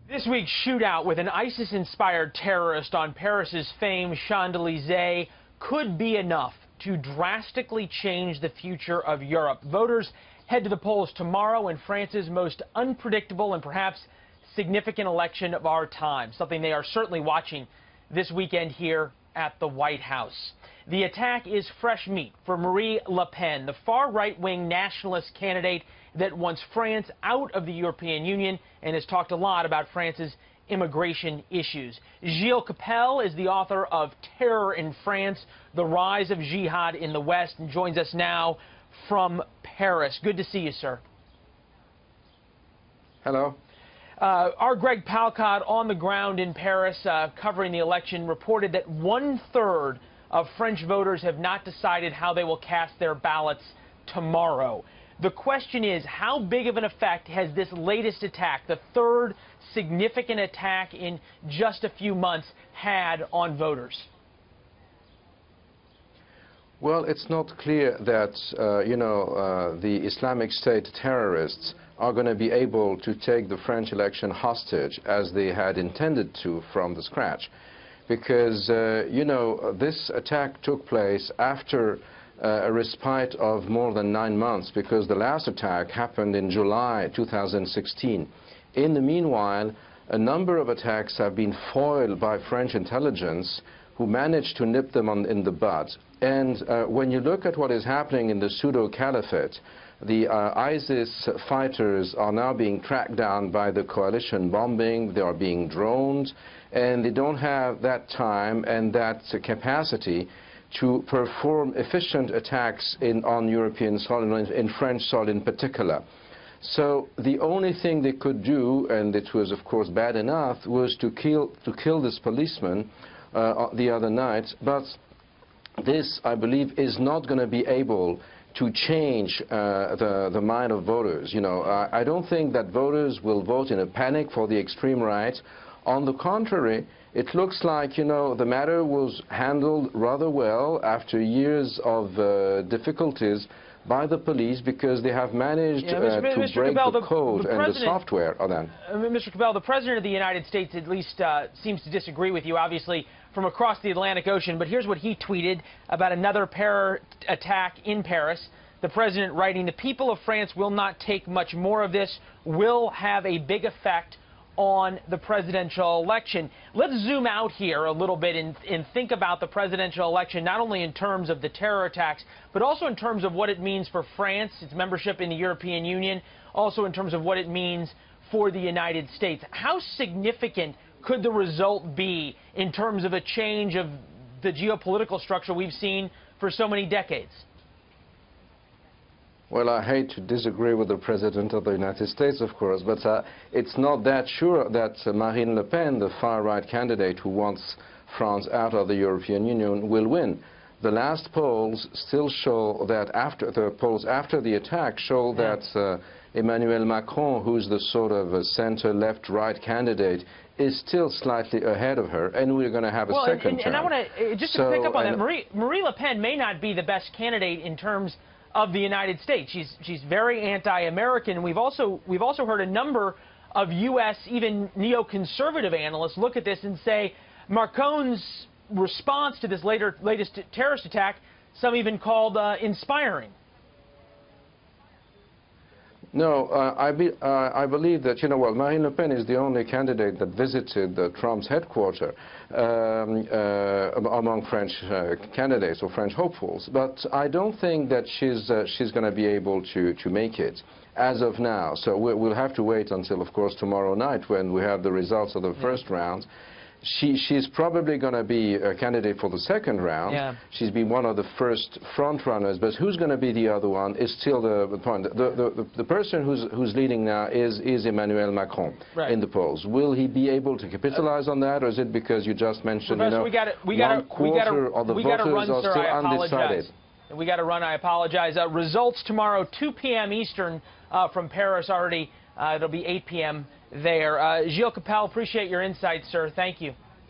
This week's shootout with an ISIS-inspired terrorist on Paris's famed Champs-Élysées could be enough to drastically change the future of Europe. Voters head to the polls tomorrow in France's most unpredictable and perhaps significant election of our time, something they are certainly watching this weekend here at the White House. The attack is fresh meat for Marine Le Pen, the far right-wing nationalist candidate that wants France out of the European Union and has talked a lot about France's immigration issues. Gilles Kepel is the author of Terror in France, The Rise of Jihad in the West, and joins us now from Paris. Good to see you, sir. Hello. Our Greg Palcott on the ground in Paris covering the election reported that 1/3 of French voters have not decided how they will cast their ballots tomorrow. The question is, how big of an effect has this latest attack, the third significant attack in just a few months, had on voters? Well, it's not clear that, the Islamic State terrorists are going to be able to take the French election hostage as they had intended to from the scratch. Because, this attack took place after a respite of more than 9 months, because the last attack happened in July 2016. In the meanwhile, a number of attacks have been foiled by French intelligence, who managed to nip them in the bud. And when you look at what is happening in the pseudo-caliphate, the ISIS fighters are now being tracked down by the coalition bombing, they are being droned, and they don't have that time and that capacity to perform efficient attacks on European soil, in French soil in particular. So the only thing they could do, and it was of course bad enough, was to kill this policeman the other night. But this, I believe, is not going to be able to change the mind of voters. I don't think that voters will vote in a panic for the extreme right. On the contrary, it looks like, the matter was handled rather well after years of difficulties by the police, because they have managed to break the code and the software on that. Mr. Kepel, the President of the United States at least seems to disagree with you, obviously, from across the Atlantic Ocean. But here's what he tweeted about another terror attack in Paris. The President writing, "The people of France will not take much more of this, will have a big effect on the presidential election." Let's zoom out here a little bit and think about the presidential election, not only in terms of the terror attacks, but also in terms of what it means for France, its membership in the European Union, also in terms of what it means for the United States. How significant could the result be in terms of a change of the geopolitical structure we've seen for so many decades? Well, I hate to disagree with the President of the United States, of course, but it's not that sure that Marine Le Pen, the far-right candidate who wants France out of the European Union, will win. The last polls still show that after the attack show that Emmanuel Macron, who's the sort of a center, left, right candidate, is still slightly ahead of her, and we're going to have a second term. And I want to just to pick up on that, Marine Le Pen may not be the best candidate in terms of the United States. She's very anti-American. We've also heard a number of U.S. even neoconservative analysts look at this and say Macron's response to this latest terrorist attack, some even called inspiring. No, I believe that, Marine Le Pen is the only candidate that visited Trump's headquarters among French candidates or French hopefuls. But I don't think that she's going to be able to make it as of now. So we'll have to wait until, of course, tomorrow night when we have the results of the first round. She's probably going to be a candidate for the second round. Yeah. She's been one of the first front runners, but who's going to be the other one is still the point. The person who's leading now is Emmanuel Macron in the polls. Will he be able to capitalize on that, or is it because you just mentioned, one quarter of the voters are still undecided? We got to run. I apologize. Results tomorrow, 2 p.m. Eastern from Paris already. It'll be 8 p.m. there. Gilles Kepel, appreciate your insights, sir. Thank you.